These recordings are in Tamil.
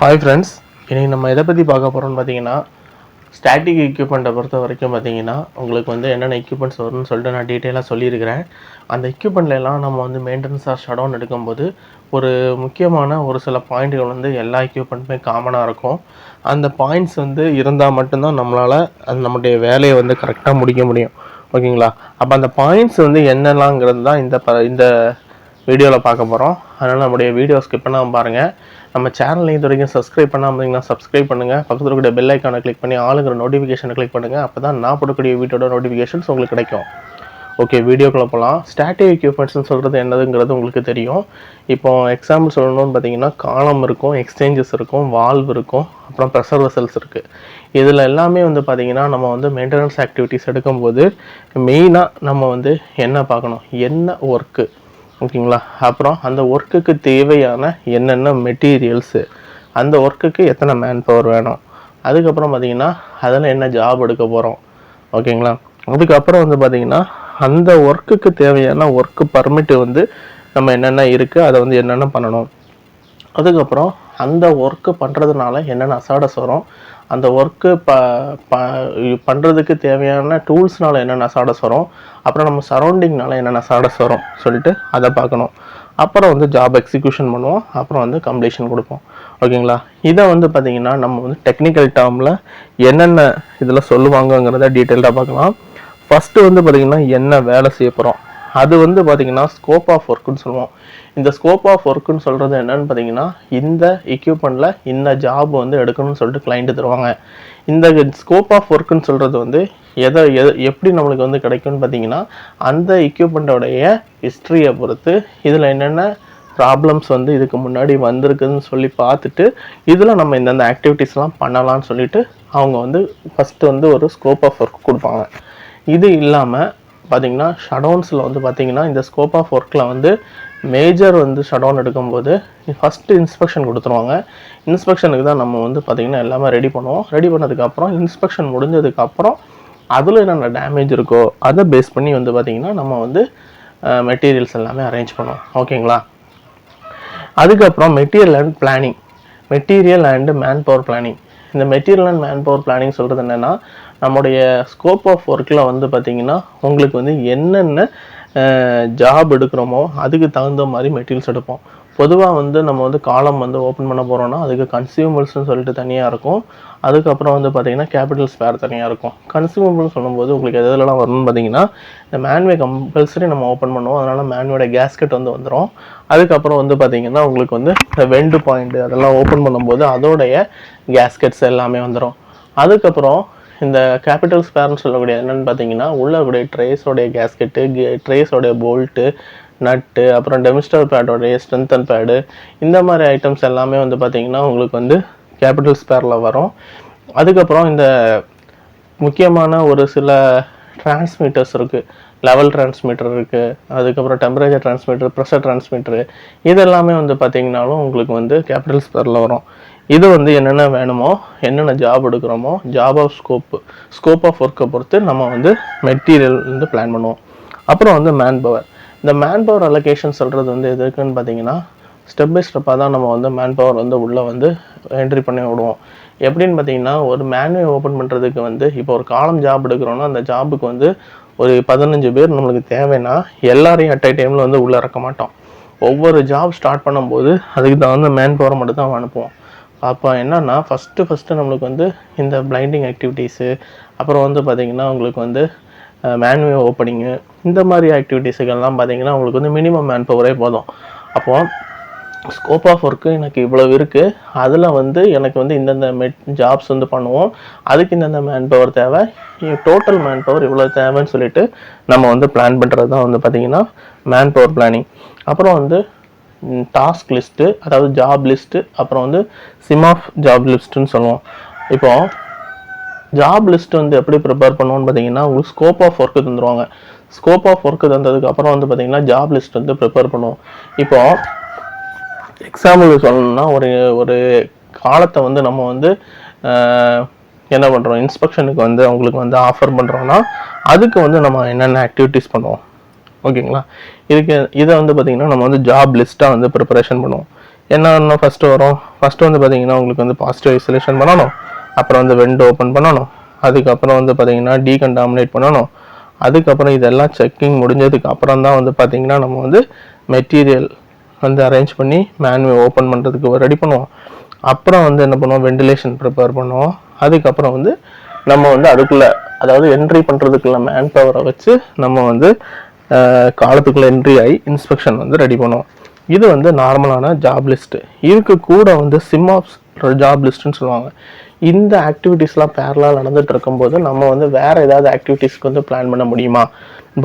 ஹாய் ஃப்ரெண்ட்ஸ், இன்றைக்கி நம்ம எதை பற்றி பார்க்க போகிறோம்னு பார்த்தீங்கன்னா, ஸ்டாட்டிக் எக்யூப்மெண்ட்டை பொறுத்த வரைக்கும் பார்த்தீங்கன்னா, உங்களுக்கு வந்து என்னென்ன எக்யூப்மெண்ட்ஸ் வரும்னு சொல்லிட்டு நான் டீட்டெயிலாக சொல்லியிருக்கிறேன். அந்த எக்யூப்மெண்ட்லாம் நம்ம வந்து மெயின்டெனன்ஸ் ஆர் ஷட் டவுன் எடுக்கும்போது ஒரு முக்கியமான ஒரு சில பாயிண்ட்டுகள் வந்து எல்லா எக்யூப்மெண்ட்டுமே காமனாக இருக்கும். அந்த பாயிண்ட்ஸ் வந்து இருந்தால் மட்டும்தான் நம்மளால் நம்முடைய வேலையை வந்து கரெக்டாக முடிக்க முடியும். ஓகேங்களா? அப்போ அந்த பாயிண்ட்ஸ் வந்து என்னெல்லாங்கிறது தான் இந்த வீடியோவில் பார்க்க போகிறோம். அதனால் நம்முடைய வீடியோ ஸ்கிப் பண்ணாமல் பாருங்கள். நம்ம சேனலையும் இது வரைக்கும் சப்ஸ்கிரைப் பண்ணாமல் இருந்தீங்கன்னா சப்ஸ்கிரைப் பண்ணுங்கள். பக்கத்தில் இருக்கிற பெல் ஐக்கானை கிளிக் பண்ணி ஆளுங்கிற நோட்டிஃபிகேஷனை கிளிக் பண்ணுங்கள். அப்போ தான் நான் போடக்கூடிய வீடியோட நோட்டிஃபிகேஷன்ஸ் உங்களுக்கு கிடைக்கும். ஓகே, வீடியோக்குள்ளே போகலாம். ஸ்டாட்டிக் எக்யூப்மெண்ட்ஸ்னு சொல்கிறது என்னதுங்கிறது உங்களுக்கு தெரியும். இப்போ எக்ஸாம்பிள் சொல்லணும்னு பார்த்தீங்கன்னா, காலம் இருக்கும், எக்ஸ்சேஞ்சஸ் இருக்கும், வால்வ் இருக்கும், அப்புறம் ப்ரெஷர் வெசல்ஸ் இருக்குது. இதில் எல்லாமே வந்து பார்த்திங்கன்னா நம்ம வந்து மெயின்டெனன்ஸ் ஆக்டிவிட்டீஸ் எடுக்கும்போது மெயினாக நம்ம வந்து என்ன பார்க்கணும், என்ன ஒர்க்கு, ஓகேங்களா? அப்புறம் அந்த ஒர்க்குக்கு தேவையான என்னென்ன மெட்டீரியல்ஸு, அந்த ஒர்க்குக்கு எத்தனை மேன் பவர் வேணும், அதுக்கப்புறம் பார்த்திங்கன்னா அதில் என்ன ஜாப் எடுக்க போகிறோம், ஓகேங்களா? அதுக்கப்புறம் வந்து பார்த்திங்கன்னா அந்த ஒர்க்குக்கு தேவையான ஒர்க்கு பர்மிட்டு வந்து நம்ம என்னென்ன இருக்குது, அதை வந்து என்னென்ன பண்ணணும், அதுக்கப்புறம் அந்த ஒர்க்கு பண்ணுறதுனால என்னென்ன அசாடஸ் வரும், அந்த ஒர்க்கு பண்ணுறதுக்கு தேவையான டூல்ஸ்னால் என்னென்ன அசாடஸ் வரும், அப்புறம் நம்ம சரௌண்டிங்னால என்னென்ன அசாடஸ் வரும் சொல்லிட்டு அதை பார்க்கணும். அப்புறம் வந்து ஜாப் எக்ஸிக்யூஷன் பண்ணுவோம், அப்புறம் வந்து கம்ப்ளீஷன் கொடுப்போம். ஓகேங்களா? இதை வந்து பார்த்திங்கன்னா நம்ம வந்து டெக்னிக்கல் டேர்மில் என்னென்ன இதில் சொல்லுவாங்கங்கிறத டீட்டெயில்டாக பார்க்கலாம். ஃபஸ்ட்டு வந்து பார்த்திங்கன்னா என்ன வேலை செய்ய போகிறோம், அது வந்து பார்த்திங்கன்னா ஸ்கோப் ஆஃப் ஒர்க்குன்னு சொல்லுவோம். இந்த ஸ்கோப் ஆஃப் ஒர்க்குன்னு சொல்கிறது என்னன்னு பார்த்தீங்கன்னா, இந்த எக்யூப்மெண்ட்டில் இந்த ஜாப் வந்து எடுக்கணும்னு சொல்லிட்டு கிளைண்ட்டு தருவாங்க. இந்த ஸ்கோப் ஆஃப் ஒர்க்குன்னு சொல்கிறது வந்து எப்படி நம்மளுக்கு வந்து கிடைக்கும்னு பார்த்தீங்கன்னா, அந்த எக்யூப்மெண்ட்டோடைய ஹிஸ்ட்ரியை பொறுத்து இதில் என்னென்ன ப்ராப்ளம்ஸ் வந்து இதுக்கு முன்னாடி வந்திருக்குதுன்னு சொல்லி பார்த்துட்டு, இதில் நம்ம இந்தந்த ஆக்டிவிட்டீஸ்லாம் பண்ணலான்னு சொல்லிட்டு அவங்க வந்து ஃபஸ்ட்டு வந்து ஒரு ஸ்கோப் ஆஃப் ஒர்க் கொடுப்பாங்க. இது இல்லாமல் பார்த்திங்கன்னா ஷடவுன்ஸில் வந்து பார்த்திங்கன்னா இந்த ஸ்கோப் ஆஃப் ஒர்க்கில் வந்து மேஜர் வந்து ஷடவுன் எடுக்கும்போது ஃபஸ்ட்டு இன்ஸ்பெக்ஷன் கொடுத்துருவாங்க. இன்ஸ்பெக்ஷனுக்கு தான் நம்ம வந்து பார்த்திங்கன்னா எல்லாமே ரெடி பண்ணுவோம். ரெடி பண்ணதுக்கப்புறம் இன்ஸ்பெக்ஷன் முடிஞ்சதுக்கப்புறம் அதில் என்னென்ன டேமேஜ் இருக்கோ அதை பேஸ் பண்ணி வந்து பார்த்திங்கன்னா நம்ம வந்து மெட்டீரியல்ஸ் எல்லாமே அரேஞ்ச் பண்ணுவோம். ஓகேங்களா? அதுக்கப்புறம் material and manpower planning. இந்த material and manpower planning சொல்கிறது என்னென்னா, நம்முடைய ஸ்கோப் ஆஃப் ஒர்க்கில் வந்து பார்த்திங்கன்னா உங்களுக்கு வந்து என்னென்ன ஜாப் எடுக்கிறோமோ அதுக்கு தகுந்த மாதிரி மெட்டீரியல்ஸ் எடுப்போம். பொதுவாக வந்து நம்ம வந்து காலம் வந்து ஓப்பன் பண்ண போகிறோன்னா அதுக்கு கன்சியூமபிள்ஸ்னு சொல்லிட்டு தனியாக இருக்கும். அதுக்கப்புறம் வந்து பார்த்திங்கன்னா கேபிட்டல் ஸ்பேர் தனியாக இருக்கும். கன்சியூமபிள்னு சொல்லும்போது உங்களுக்கு எதுலலாம் வரணும்னு பார்த்திங்கன்னா, இந்த மேன்வே கம்பல்சரி நம்ம ஓப்பன் பண்ணுவோம். அதனால் மேன்வேட கேஸ்கெட் வந்து வந்துடும். அதுக்கப்புறம் வந்து பார்த்திங்கன்னா உங்களுக்கு வந்து இந்த வெண்டு பாயிண்ட் அதெல்லாம் ஓப்பன் பண்ணும்போது அதோடைய கேஸ்கெட்ஸ் எல்லாமே வந்துடும். அதுக்கப்புறம் இந்த கேபிட்டல் ஸ்பேர்னு சொல்லக்கூடிய என்னென்னு பார்த்தீங்கன்னா, உள்ளக்கூடிய ட்ரேஸோடைய கேஸ்கெட்டு, ட்ரேஸோடைய போல்ட்டு, நட்டு, அப்புறம் டெமிஸ்டர் பேடோடைய ஸ்ட்ரென்தன் பேடு, இந்த மாதிரி ஐட்டம்ஸ் எல்லாமே வந்து பார்த்திங்கன்னா உங்களுக்கு வந்து கேபிட்டல் ஸ்பேரில் வரும். அதுக்கப்புறம் இந்த முக்கியமான ஒரு சில டிரான்ஸ்மீட்டர்ஸ் இருக்குது. லெவல் டிரான்ஸ்மீட்டர் இருக்குது, அதுக்கப்புறம் டெம்பரேச்சர் டிரான்ஸ்மீட்டர், ப்ரெஷர் டிரான்ஸ்மீட்டரு, இதெல்லாமே வந்து பார்த்திங்கனாலும் உங்களுக்கு வந்து கேபிட்டல் ஸ்பேரில் வரும். இது வந்து என்னென்ன வேணுமோ, என்னென்ன ஜாப் எடுக்கிறோமோ, ஜாப் ஆஃப் ஸ்கோப் ஆஃப் ஒர்க்கை பொறுத்து நம்ம வந்து மெட்டீரியல் வந்து பிளான் பண்ணுவோம். அப்புறம் வந்து மேன் பவர். இந்த மேன் பவர் அலோகேஷன் சொல்கிறது வந்து எதுக்குன்னு பார்த்தீங்கன்னா, ஸ்டெப் பை ஸ்டெப்பாக தான் நம்ம வந்து மேன் பவர் வந்து உள்ளே வந்து என்ட்ரி பண்ணி விடுவோம். எப்படின்னு பார்த்தீங்கன்னா, ஒரு மேன்வே ஓப்பன் பண்ணுறதுக்கு வந்து இப்போ ஒரு காலம் ஜாப் எடுக்கிறோன்னா அந்த ஜாபுக்கு வந்து ஒரு 15 பேர் நம்மளுக்கு தேவைன்னா எல்லாரையும் அட் ஐ டைமில் வந்து உள்ளே இறக்க மாட்டோம். ஒவ்வொரு ஜாப் ஸ்டார்ட் பண்ணும்போது அதுக்கு தகுந்த மேன் பவரை மட்டும் தான் அனுப்புவோம். அப்போ என்னன்னா ஃபஸ்ட்டு நம்மளுக்கு வந்து இந்த பிளைண்டிங் ஆக்டிவிட்டீஸு, அப்புறம் வந்து பார்த்திங்கன்னா உங்களுக்கு வந்து மேன்வே ஓப்பனிங்கு, இந்த மாதிரி ஆக்டிவிட்டீஸுக்கெல்லாம் பார்த்திங்கன்னா உங்களுக்கு வந்து மினிமம் மேன் பவரே போதும். அப்போது ஸ்கோப் ஆஃப் ஒர்க்கு எனக்கு இவ்வளோ இருக்குது, அதில் வந்து எனக்கு வந்து இந்தந்த ஜாப்ஸ் வந்து பண்ணுவோம், அதுக்கு இந்தந்த மேன் பவர் தேவை, டோட்டல் மேன் பவர் இவ்வளோ தேவைன்னு சொல்லிட்டு நம்ம வந்து பிளான் பண்ணுறது தான் வந்து பார்த்திங்கன்னா மேன் பவர் பிளானிங். அப்புறம் வந்து டாஸ்க் லிஸ்ட்டு, அதாவது ஜாப் லிஸ்ட்டு, அப்புறம் வந்து சிமாப் ஜாப் லிஸ்ட்டுன்னு சொல்லுவோம். இப்போது ஜாப் லிஸ்ட்டு வந்து எப்படி ப்ரிப்பேர் பண்ணுவோன்னு பார்த்தீங்கன்னா, உங்களுக்கு ஸ்கோப் ஆஃப் ஒர்க்கு தந்துடுவாங்க. ஸ்கோப் ஆஃப் ஒர்க்கு தந்ததுக்கு அப்புறம் வந்து பார்த்திங்கன்னா ஜாப் லிஸ்ட் வந்து ப்ரிப்பேர் பண்ணுவோம். இப்போது எக்ஸாம்பிள் சொல்லணும்னா, ஒரு காலத்தை வந்து நம்ம வந்து என்ன பண்ணுறோம், இன்ஸ்பெக்ஷனுக்கு வந்து அவங்களுக்கு வந்து ஆஃபர் பண்ணுறோன்னா அதுக்கு வந்து நம்ம என்னென்ன ஆக்டிவிட்டீஸ் பண்ணுவோம். ஓகேங்களா? இதை வந்து பார்த்திங்கன்னா நம்ம வந்து ஜாப் லிஸ்ட்டாக வந்து ப்ரிப்பரேஷன் பண்ணுவோம். என்ன ஃபஸ்ட்டு வரும். ஃபஸ்ட்டு வந்து பார்த்தீங்கன்னா உங்களுக்கு வந்து பாசிட்டிவ் ஐசோலேஷன் பண்ணணும், அப்புறம் வந்து வெண்ட் ஓப்பன் பண்ணணும், அதுக்கப்புறம் வந்து பார்த்தீங்கன்னா டீகண்டாமினேட் பண்ணணும். அதுக்கப்புறம் இதெல்லாம் செக்கிங் முடிஞ்சதுக்கு அப்புறம் தான் வந்து பார்த்தீங்கன்னா நம்ம வந்து மெட்டீரியல் வந்து அரேஞ்ச் பண்ணி மேனுவல் ஓப்பன் பண்ணுறதுக்கு ரெடி பண்ணுவோம். அப்புறம் வந்து என்ன பண்ணுவோம், வெண்டிலேஷன் ப்ரிப்பேர் பண்ணுவோம். அதுக்கப்புறம் வந்து நம்ம வந்து அதுக்குள்ளே, அதாவது என்ட்ரி பண்ணுறதுக்குள்ள மேன் பவரை வச்சு நம்ம வந்து காலத்துக்குள்ளே என்ட்ரி ஆகி இன்ஸ்பெக்ஷன் வந்து ரெடி பண்ணுவோம். இது வந்து நார்மலான ஜாப் லிஸ்ட்டு. இதுக்கு கூட வந்து சிம்ஆப்ஸ் ஜாப் லிஸ்ட்டுன்னு சொல்லுவாங்க. இந்த ஆக்டிவிட்டீஸ்லாம் பேரலாக நடந்துட்டு இருக்கும்போது நம்ம வந்து வேறு ஏதாவது ஆக்டிவிட்டீஸ்க்கு வந்து பிளான் பண்ண முடியுமா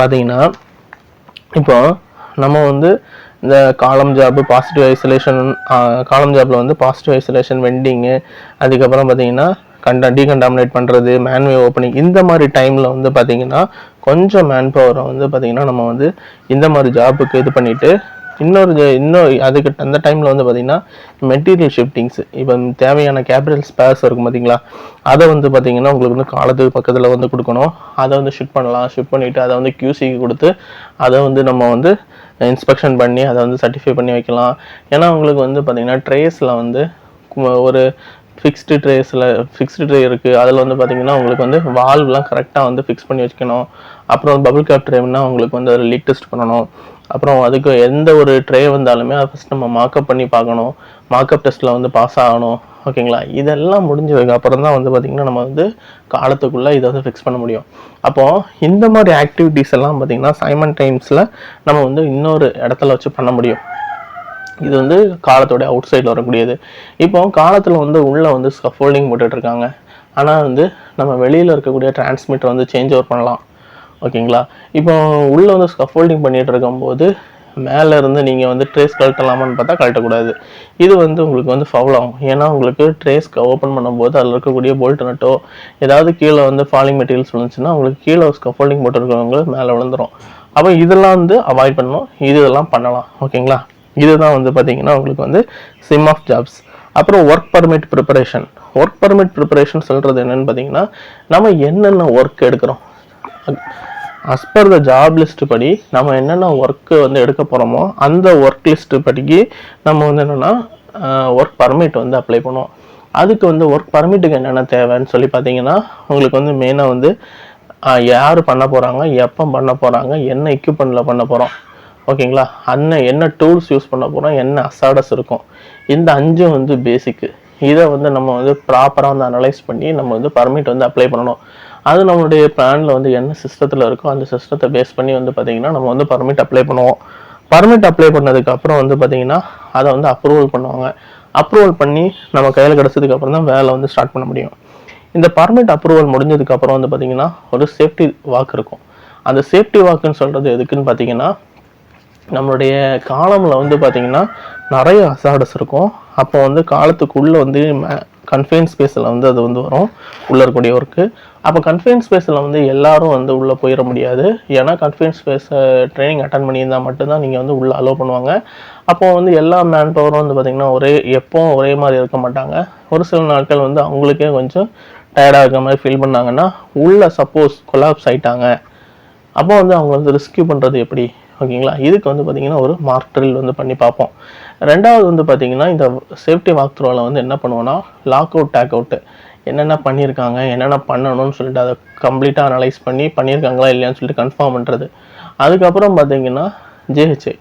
பார்த்தீங்கன்னா, இப்போ நம்ம வந்து இந்த காலம் ஜாப்பு பாசிட்டிவ் ஐசோலேஷன், காலம் ஜாப்பில் வந்து பாசிட்டிவ் ஐசோலேஷன், வெண்டிங்கு, அதுக்கப்புறம் பார்த்தீங்கன்னா டீகண்டாமினேட் பண்ணுறது, மேன்வே ஓப்பனிங், இந்த மாதிரி டைமில் வந்து பார்த்தீங்கன்னா கொஞ்சம் மேன் பவரை வந்து பார்த்தீங்கன்னா நம்ம வந்து இந்த மாதிரி ஜாப்புக்கு இது பண்ணிவிட்டு இன்னும் அதுக்கு அந்த டைமில் வந்து பார்த்தீங்கன்னா மெட்டீரியல் ஷிஃப்டிங்ஸ், இப்போ தேவையான கேபிட்டல் ஸ்பேர்ஸ் இருக்கும் பார்த்தீங்களா, அதை வந்து பார்த்தீங்கன்னா உங்களுக்கு வந்து காலத்துக்கு பக்கத்தில் வந்து கொடுக்கணும். அதை வந்து ஷிஃப்ட் பண்ணலாம். ஷிஃப்ட் பண்ணிவிட்டு அதை வந்து QCக்கு கொடுத்து அதை வந்து நம்ம வந்து இன்ஸ்பெக்ஷன் பண்ணி அதை வந்து சர்டிஃபை பண்ணி வைக்கலாம். ஏன்னா உங்களுக்கு வந்து பார்த்தீங்கன்னா ட்ரேஸில் வந்து ஒரு ஃபிக்ஸ்டு ட்ரே இருக்குது. அதில் வந்து பார்த்தீங்கன்னா உங்களுக்கு வந்து வால்வ்லாம் கரெக்டாக வந்து ஃபிக்ஸ் பண்ணி வச்சுக்கணும். அப்புறம் பபிள் கேப் ட்ரேனா உங்களுக்கு வந்து அதில் லீக் டெஸ்ட் பண்ணணும். அப்புறம் அதுக்கு எந்த ஒரு ட்ரே வந்தாலுமே அதை ஃபஸ்ட் நம்ம மார்க்அப் பண்ணி பார்க்கணும். மார்க்அப் டெஸ்ட்டில் வந்து பாஸ் ஆகணும். ஓகேங்களா. இதெல்லாம் முடிஞ்சதுக்கு அப்புறம் தான் வந்து பார்த்திங்கன்னா நம்ம வந்து காலத்துக்குள்ளே இதை வந்து ஃபிக்ஸ் பண்ண முடியும். அப்போது இந்த மாதிரி ஆக்டிவிட்டீஸ் எல்லாம் பார்த்திங்கன்னா சைமன் டைம்ஸில் நம்ம வந்து இன்னொரு இடத்துல வச்சு பண்ண முடியும். இது வந்து காலத்தோட அவுட் சைடில் வரக்கூடியது. இப்போ காலத்தில் வந்து உள்ளே வந்து ஸ்கஃபோல்டிங் போட்டுட்ருக்காங்க. ஆனால் வந்து நம்ம வெளியில் இருக்கக்கூடிய டிரான்ஸ்மிட்டர் வந்து சேஞ்ச் ஓவர் பண்ணலாம். ஓகேங்களா. இப்போ உள்ளே வந்து ஸ்கஃபோல்டிங் பண்ணிகிட்டு இருக்கும்போது மேலே இருந்து நீங்கள் வந்து ட்ரேஸ் கழட்டலாமான்னு பார்த்தா கழட்டக்கூடாது. இது வந்து உங்களுக்கு வந்து ஃபவுல் ஆகும். ஏன்னா உங்களுக்கு ட்ரேஸ் ஓப்பன் பண்ணும்போது அதில் இருக்கக்கூடிய போல்ட் நட்டோ ஏதாவது கீழே வந்து ஃபாலிங் மெட்டீரியல்ஸ் விழுந்துச்சுன்னா உங்களுக்கு கீழே ஸ்கஃபோல்டிங் போட்டுருக்கவங்க மேலே விழுந்துடும். அப்போ இதெல்லாம் வந்து அவாய்ட் பண்ணணும். இதெல்லாம் பண்ணலாம். ஓகேங்களா. இதுதான் வந்து பார்த்தீங்கன்னா உங்களுக்கு வந்து சிம் ஆஃப் ஜாப்ஸ். அப்புறம் ஒர்க் பர்மிட் ப்ரிப்பரேஷன் சொல்கிறது என்னென்னு பார்த்தீங்கன்னா, நம்ம என்னென்ன ஒர்க் எடுக்கிறோம், as per the job list படி நம்ம என்னென்ன ஒர்க்கு வந்து எடுக்க போகிறோமோ அந்த ஒர்க் லிஸ்ட்டு படிக்கு நம்ம வந்து என்னென்னா ஒர்க் பர்மிட் வந்து அப்ளை பண்ணுவோம். அதுக்கு வந்து ஒர்க் பர்மிட்டுக்கு என்னென்ன தேவைன்னு சொல்லி பார்த்தீங்கன்னா, உங்களுக்கு வந்து மெயினாக வந்து யார் பண்ண போகிறாங்க, எப்போ பண்ண போகிறாங்க, என்ன எக்யூப்மெண்ட்டில் பண்ண போகிறோம், ஓகேங்களா, என்ன டூல்ஸ் யூஸ் பண்ண போகிறோம், என்ன அசாடஸ் இருக்கும், இந்த 5 வந்து பேசிக்கு. இதை வந்து நம்ம வந்து ப்ராப்பராக வந்து அனலைஸ் பண்ணி நம்ம வந்து பர்மிட் வந்து அப்ளை பண்ணணும். அது நம்மளுடைய பிளானில் வந்து என்ன சிஸ்டத்தில் இருக்கோ அந்த சிஸ்டத்தை பேஸ் பண்ணி வந்து பார்த்திங்கன்னா நம்ம வந்து பர்மிட் அப்ளை பண்ணுவோம். பர்மிட் அப்ளை பண்ணதுக்கு அப்புறம் வந்து பார்த்திங்கன்னா அதை வந்து அப்ரூவல் பண்ணுவாங்க. அப்ரூவல் பண்ணி நம்ம கையில் கிடச்சதுக்கு அப்புறம் தான் வேலை வந்து ஸ்டார்ட் பண்ண முடியும். இந்த பர்மிட் அப்ரூவல் முடிஞ்சதுக்கு அப்புறம் வந்து பார்த்திங்கன்னா ஒரு சேஃப்டி வாக் இருக்கும். அந்த சேஃப்டி வாக்குன்னு சொல்கிறது எதுக்குன்னு பார்த்தீங்கன்னா, நம்மளுடைய காலமில் வந்து பார்த்திங்கன்னா நிறைய அசாடஸ் இருக்கும். அப்போ வந்து காலத்துக்குள்ளே வந்து கன்ஃபைன் ஸ்பேஸில் வந்து அது வந்து வரும் உள்ளே இருக்கக்கூடிய ஒர்க்கு. அப்போ கன்ஃபைன் ஸ்பேஸில் வந்து எல்லாரும் வந்து உள்ளே போயிட முடியாது. ஏன்னா கன்ஃபைன் ஸ்பேஸை ட்ரைனிங் அட்டன் பண்ணியிருந்தால் மட்டும்தான் நீங்கள் வந்து உள்ளே அலோவ் பண்ணுவாங்க. அப்போது வந்து எல்லா மேன் பவரும் வந்து பார்த்திங்கன்னா எப்போவும் ஒரே மாதிரி இருக்க மாட்டாங்க. ஒரு சில நாட்கள் வந்து அவங்களுக்கே கொஞ்சம் டயர்டாக இருக்க மாதிரி ஃபீல் பண்ணாங்கன்னா உள்ளே சப்போஸ் கொலாப்ஸ் ஆகிட்டாங்க, அப்போ வந்து அவங்க வந்து ரெஸ்கியூ பண்ணுறது எப்படி, ஓகேங்களா. இதுக்கு வந்து பார்த்திங்கன்னா ஒரு மார்க் ட்ரில் வந்து பண்ணி பார்ப்போம். ரெண்டாவது வந்து பார்த்திங்கன்னா இந்த சேஃப்டி வாக் த்ரோவில் வந்து என்ன பண்ணுவோன்னா லாக் அவுட் டேக் அவுட்டு என்னென்ன பண்ணியிருக்காங்க, என்னென்ன பண்ணணும்னு சொல்லிட்டு அதை கம்ப்ளீட்டாக அனலைஸ் பண்ணி பண்ணியிருக்காங்களா இல்லையான்னு சொல்லிட்டு கன்ஃபார்ம் பண்ணுறது. அதுக்கப்புறம் பார்த்திங்கன்னா JHA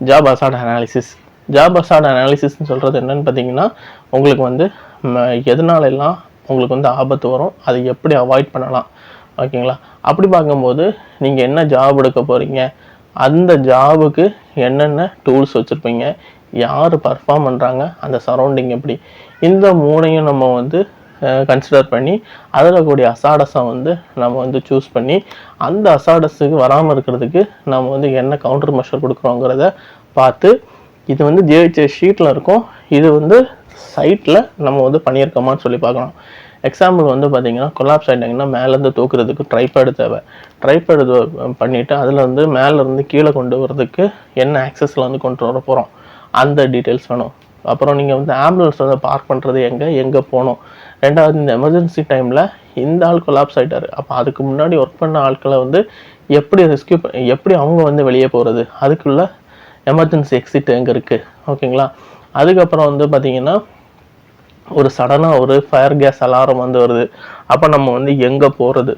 ஜாப் அசாட் அனாலிசிஸ்ன்னு சொல்கிறது என்னென்னு பார்த்தீங்கன்னா, உங்களுக்கு வந்து எதனால எல்லாம் உங்களுக்கு வந்து ஆபத்து வரும், அதை எப்படி அவாய்ட் பண்ணலாம், ஓகேங்களா. அப்படி பார்க்கும்போது நீங்கள் என்ன ஜாப் எடுக்க போகிறீங்க, அந்த ஜாபுக்கு என்னென்ன டூல்ஸ் வச்சுருப்பீங்க, யார் பர்ஃபார்ம் பண்ணுறாங்க, அந்த சரௌண்டிங் எப்படி, இந்த 3ஐயும் நம்ம வந்து கன்சிடர் பண்ணி அதில் கூடிய அசாடஸை வந்து நம்ம வந்து சூஸ் பண்ணி அந்த அசாடஸுக்கு வராமல் இருக்கிறதுக்கு நம்ம வந்து என்ன கவுண்டர் மெஷர் கொடுக்குறோங்கிறத பார்த்து, இது வந்து JHA ஷீட்டில் இருக்கும், இது வந்து சைட்டில் நம்ம வந்து பண்ணியிருக்கோமான்னு சொல்லி பார்க்கணும். எக்ஸாம்பிள் வந்து பார்த்தீங்கன்னா கொலாப்ஸ் ஆகிட்டாங்கன்னா மேலேருந்து தூக்குறதுக்கு ட்ரைபேடு தேவை. ட்ரைபேடு பண்ணிவிட்டு அதில் வந்து மேலேருந்து கீழே கொண்டு வரதுக்கு என்ன ஆக்சஸில் வந்து கொண்டு வர போகிறோம் அந்த டீட்டெயில்ஸ் வேணும். அப்புறம் நீங்கள் வந்து ஆம்புலன்ஸ் வந்து பார்க் பண்ணுறது எங்கே போகணும். ரெண்டாவது இந்த எமர்ஜென்சி டைமில் இந்த ஆள் கொலாப்ஸ் ஆகிட்டார், அப்போ அதுக்கு முன்னாடி ஒர்க் பண்ண ஆட்களை வந்து எப்படி அவங்க வந்து வெளியே போகிறது, அதுக்குள்ள எமர்ஜென்சி எக்ஸிட் எங்கே இருக்குது, ஓகேங்களா. அதுக்கப்புறம் வந்து பார்த்தீங்கன்னா ஒரு சடனாக ஒரு ஃபயர் கேஸ் அலாரம் வந்து வருது. அப்போ நம்ம வந்து எங்கே போகிறது?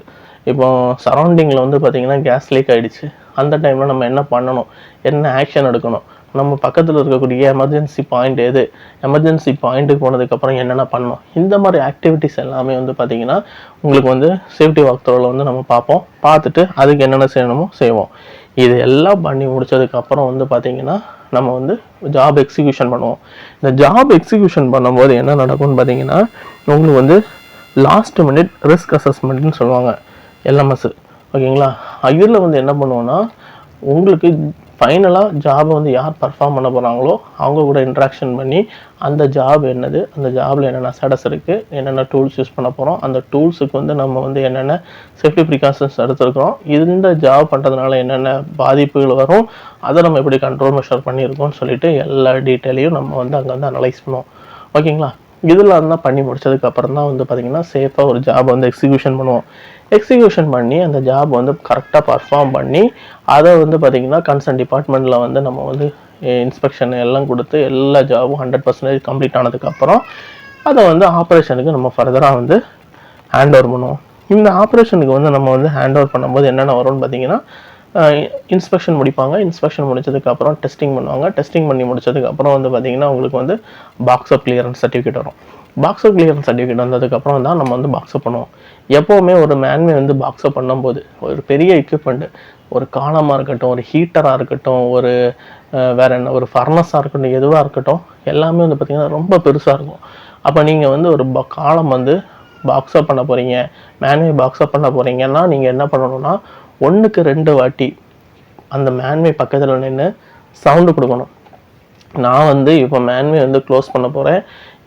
இப்போ சரௌண்டிங்கில் வந்து பார்த்திங்கன்னா கேஸ் லீக் ஆகிடுச்சு. அந்த டைமில் நம்ம என்ன பண்ணணும், என்ன ஆக்ஷன் எடுக்கணும், நம்ம பக்கத்தில் இருக்கக்கூடிய எமர்ஜென்சி பாயிண்ட் எது, எமர்ஜென்சி பாயிண்ட்டுக்கு போனதுக்கப்புறம் என்னென்ன பண்ணணும், இந்த மாதிரி ஆக்டிவிட்டிஸ் எல்லாமே வந்து பார்த்திங்கன்னா உங்களுக்கு வந்து சேஃப்டி வாக் த்ரோவில் வந்து நம்ம பார்ப்போம். பார்த்துட்டு அதுக்கு என்னென்ன செய்யணுமோ செய்வோம். இது எல்லாம் பண்ணி முடிச்சதுக்கப்புறம் வந்து பார்த்திங்கன்னா நம்ம வந்து ஜாப் எக்ஸிக்யூஷன் பண்ணுவோம். இந்த ஜாப் எக்ஸிக்யூஷன் பண்ணும்போது என்ன நடக்கும்னு பார்த்தீங்கன்னா உங்களுக்கு வந்து லாஸ்ட் மினிட் ரிஸ்க் அசஸ்மெண்ட்னு சொல்லுவாங்க, எல்எம்எஸ். ஓகேங்களா? இதில் வந்து என்ன பண்ணுவோன்னா உங்களுக்கு ஃபைனலாக ஜாபை வந்து யார் பர்ஃபார்ம் பண்ண போகிறாங்களோ அவங்க கூட இன்ட்ராக்ஷன் பண்ணி அந்த ஜாப் என்னது, அந்த ஜாபில் என்னென்ன ஸ்டேட்டஸ் இருக்குது, என்னென்ன டூல்ஸ் யூஸ் பண்ண போகிறோம், அந்த டூல்ஸுக்கு வந்து நம்ம வந்து என்னென்ன சேஃப்டி ப்ரிகாஷன்ஸ் எடுத்துருக்கிறோம், இந்த ஜாப் பண்ணுறதுனால என்னென்ன பாதிப்புகள் வரும், அதை நம்ம எப்படி கண்ட்ரோல் மெஷர் பண்ணியிருக்கோம்னு சொல்லிட்டு எல்லா டீட்டெயிலையும் நம்ம வந்து அங்கே வந்து அனலைஸ் பண்ணுவோம். ஓகேங்களா? இதில் தான் பண்ணி முடிச்சதுக்கப்புறம் தான் வந்து பார்த்திங்கன்னா சேஃபாக ஒரு ஜாப் வந்து எக்ஸிக்யூஷன் பண்ணுவோம். எக்ஸிக்யூஷன் பண்ணி அந்த ஜாப் வந்து கரெக்டாக பர்ஃபார்ம் பண்ணி அதை வந்து பார்த்திங்கன்னா கன்சர்ன் டிபார்ட்மெண்ட்டில் வந்து நம்ம வந்து இன்ஸ்பெக்ஷன் எல்லாம் கொடுத்து எல்லா ஜாபும் 100% கம்ப்ளீட் ஆனதுக்கப்புறம் அதை வந்து ஆப்ரேஷனுக்கு நம்ம ஃபர்தராக வந்து ஹேண்ட் ஓவர் பண்ணுவோம். இந்த ஆப்ரேஷனுக்கு வந்து நம்ம வந்து ஹேண்ட் ஓவர் பண்ணும்போது என்னென்ன வரும்னு பார்த்திங்கன்னா இன்ஸ்பெக்ஷன் முடிப்பாங்க. இன்ஸ்பெக்ஷன் முடிச்சதுக்கப்புறம் டெஸ்டிங் பண்ணுவாங்க. டெஸ்டிங் பண்ணி முடிச்சதுக்கப்புறம் வந்து பார்த்திங்கன்னா உங்களுக்கு வந்து பாக்ஸ் ஆஃப் கிளியரன்ஸ் சர்டிஃபிகேட் வரும். பாக்ஸ் ஆஃப் கிளியரன்ஸ் சர்டிஃபிகேட் வந்ததுக்கப்புறம் தான் நம்ம வந்து பாக்ஸ் அப் பண்ணுவோம். எப்போவுமே ஒரு மேன்வே வந்து பாக்ஸ் அப் பண்ணும்போது ஒரு பெரிய எக்யூப்மெண்ட்டு, ஒரு காலமாக இருக்கட்டும், ஒரு ஹீட்டராக இருக்கட்டும், ஒரு வேறு என்ன ஒரு ஃபர்னஸாக இருக்கட்டும், எதுவாக இருக்கட்டும், எல்லாமே வந்து பார்த்திங்கன்னா ரொம்ப பெருசாக இருக்கும். அப்போ நீங்கள் வந்து ஒரு காலம் வந்து பாக்ஸ் அப் பண்ண போகிறீங்க, மேன்வே பாக்ஸ் அப் பண்ண போகிறீங்கன்னா நீங்கள் என்ன பண்ணணும்னா 1க்கு 2 வாட்டி அந்த மேன்வே பக்கத்தில் நின்று சவுண்டு கொடுக்கணும். நான் வந்து இப்போ மேன்வே வந்து க்ளோஸ் பண்ண போகிறேன்,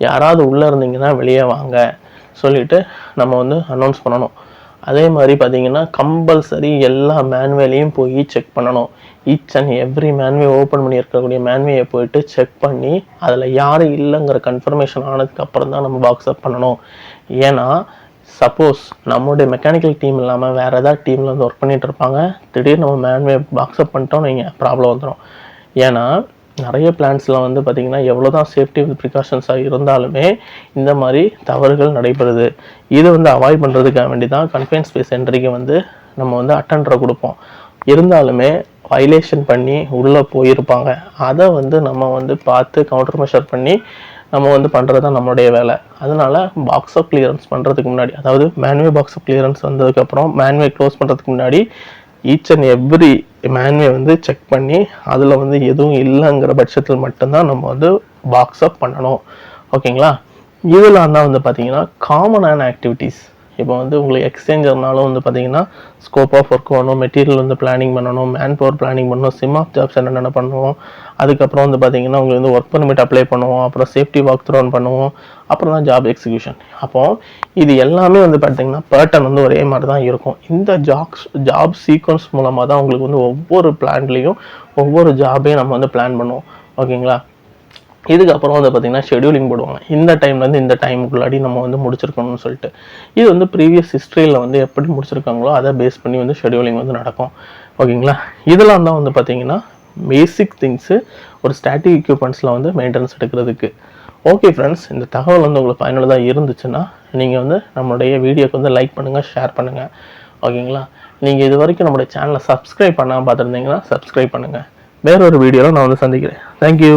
யாராவது உள்ளே இருந்தீங்கன்னா வெளியே வாங்க சொல்லிவிட்டு நம்ம வந்து அனௌன்ஸ் பண்ணணும். அதே மாதிரி பார்த்திங்கன்னா கம்பல்சரி எல்லா மேன்வேலையும் போய் செக் பண்ணணும். ஈச் அண்ட் எவ்ரி மேன்வே ஓப்பன் பண்ணி இருக்கக்கூடிய மேன்வேயை போயிட்டு செக் பண்ணி அதில் யாரும் இல்லைங்கிற கன்ஃபர்மேஷன் ஆனதுக்கப்புறம் தான் நம்ம பாக்ஸ் அப் பண்ணணும். ஏன்னா சப்போஸ் நம்மளுடைய மெக்கானிக்கல் டீம் இல்லாமல் வேறு ஏதாவது டீமில் வந்து ஒர்க் பண்ணிகிட்டு இருப்பாங்க, திடீர்னு நம்ம மேன்வே பாக்ஸ் அப் பண்ணிட்டோம் நீங்கள் ப்ராப்ளம் வந்துடும். ஏன்னா நிறைய பிளான்ஸில் வந்து பார்த்திங்கன்னா எவ்வளோ தான் சேஃப்டி ப்ரிகாஷன்ஸாக இருந்தாலுமே இந்த மாதிரி தவறுகள் நடைபெறுது. இதை வந்து அவாய்ட் பண்ணுறதுக்காக வேண்டி தான் கன்ஃபைன் ஸ்பேஸ் என்ட்ரிக்கு வந்து நம்ம வந்து அட்டெண்டரை கொடுப்போம். இருந்தாலுமே வயலேஷன் பண்ணி உள்ளே போயிருப்பாங்க. அதை வந்து நம்ம வந்து பார்த்து கவுண்டர் மெஷர் பண்ணி நம்ம வந்து பண்ணுறது தான் நம்மளுடைய வேலை. அதனால் பாக்ஸ் ஆஃப் கிளியரன்ஸ் பண்ணுறதுக்கு முன்னாடி, அதாவது மேன்வே பாக்ஸ் ஆஃப் கிளியரன்ஸ் வந்ததுக்கப்புறம் மேன்வே க்ளோஸ் பண்ணுறதுக்கு முன்னாடி ஈச் அண்ட் எவ்ரி மேன்வே வந்து செக் பண்ணி அதில் வந்து எதுவும் இல்லைங்கிற பட்சத்தில் மட்டும்தான் நம்ம வந்து பாக்ஸ் அப் பண்ணணும். ஓகேங்களா? இதெல்லாம் தான் வந்து பார்த்திங்கன்னா காமனான ஆக்டிவிட்டீஸ். இப்போ வந்து உங்களுக்கு எக்ஸ்சேஞ்சர்னாலும் வந்து பார்த்திங்கன்னா ஸ்கோப் ஆஃப் ஒர்க் பண்ணணும், மெட்டீரியல் வந்து பிளானிங் பண்ணணும், மேன் பவர் பிளானிங் பண்ணணும், சிமாப் ஜாப்ஸ் என்னென்ன பண்ணுவோம், அதுக்கப்புறம் வந்து பார்த்திங்கன்னா உங்களுக்கு வந்து ஒர்க் பர்மிட் அப்ளை பண்ணுவோம், அப்புறம் சேஃப்டி வாக் த்ரோ பண்ணுவோம், அப்புறம் தான் ஜாப் எக்ஸிக்யூஷன். அப்போது இது எல்லாமே வந்து பார்த்திங்கன்னா பேட்டர்ன் வந்து ஒரே மாதிரி தான் இருக்கும். இந்த ஜாப் சீக்வன்ஸ் மூலமாக தான் உங்களுக்கு வந்து ஒவ்வொரு பிளான்லேயும் ஒவ்வொரு ஜாபையும் நம்ம வந்து பிளான் பண்ணுவோம். ஓகேங்களா? இதுக்கப்புறம் வந்து பார்த்திங்கன்னா ஷெடியூலிங் போடுவாங்க. இந்த டைம்லேருந்து இந்த டைமுக்குள்ளாடி நம்ம வந்து முடிச்சிருக்கணும்னு சொல்லிட்டு. இது வந்து ப்ரீவியஸ் ஹிஸ்ட்ரியில் வந்து எப்படி முடிச்சிருக்காங்களோ அதை பேஸ் பண்ணி வந்து ஷெடியூலிங் வந்து நடக்கும். ஓகேங்களா? இதெல்லாம் தான் வந்து பார்த்திங்கன்னா பேசிக் திங்ஸு ஒரு ஸ்டாட்டிக் எக்யூப்மெண்ட்ஸில் வந்து மெயின்டெனன்ஸ் எடுக்கிறதுக்கு. ஓகே ஃப்ரெண்ட்ஸ், இந்த தகவல் வந்து உங்களுக்கு பயனுள்ளதாக இருந்துச்சுன்னா நீங்கள் வந்து நம்மளுடைய வீடியோக்கு வந்து லைக் பண்ணுங்கள், ஷேர் பண்ணுங்கள். ஓகேங்களா? நீங்கள் இது வரைக்கும் நம்மளுடைய சேனலை சப்ஸ்கிரைப் பண்ணாமல் பார்த்துருந்தீங்கன்னா சப்ஸ்கிரைப் பண்ணுங்கள். வேறொரு வீடியோவில் நான் வந்து சந்திக்கிறேன். தேங்க்யூ.